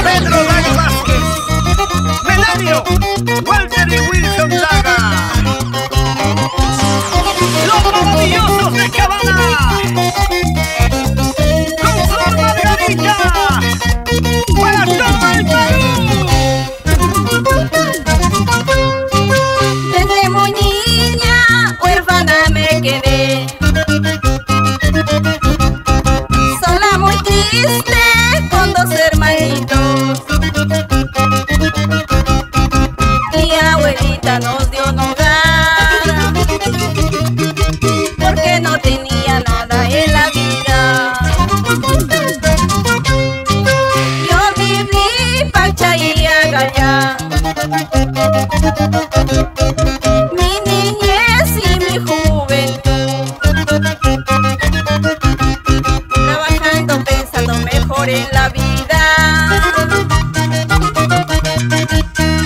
Pedro Dani Vázquez, Melanio, Walter y Wilson Saga, los maravillosos de Cabana, con Flor Margarita, para todo el Perú. Desde muy niña, huérfana me quedé, sola muy triste, con dos hermanitos. Mi abuelita nos dio un hogar, porque no tenía nada en la vida. Yo viví pacha y agallá, mi niñez y mi juventud, trabajando, pensando mejor en la vida.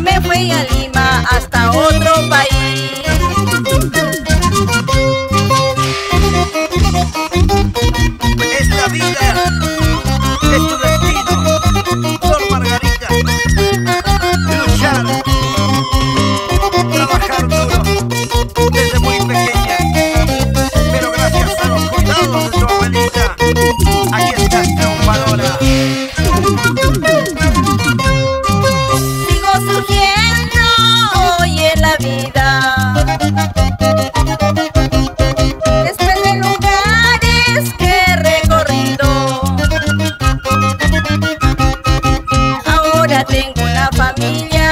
Me fui a Lima, hasta otro país. Esta vida es tu destino, Flor Margarita. Luchar, trabajar duro desde muy pequeña, pero gracias a los cuidados de tu abuelita, aquí estás triunfadora. Sigo surgiendo hoy en la vida, después de lugares que he recorrido. Ahora tengo una familia,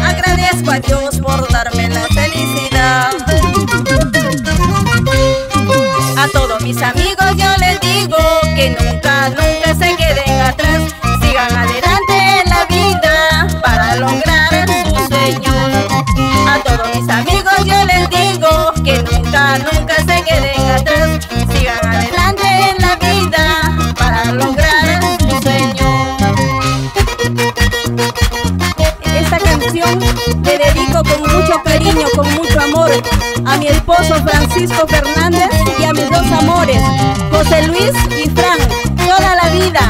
agradezco a Dios por darme la felicidad. A todos mis amigos yo les digo que nunca, nunca se queden atrás. Sigan adelante en la vida para lograr sus sueños. A todos mis amigos yo les digo que nunca, nunca se queden atrás. Sigan adelante en la vida para lograr sus sueños. Esta canción te dedico con mucho cariño, con mucho amor, a mi esposo Francisco Fernández y a mis dos amores, José Luis y Fran, toda la vida.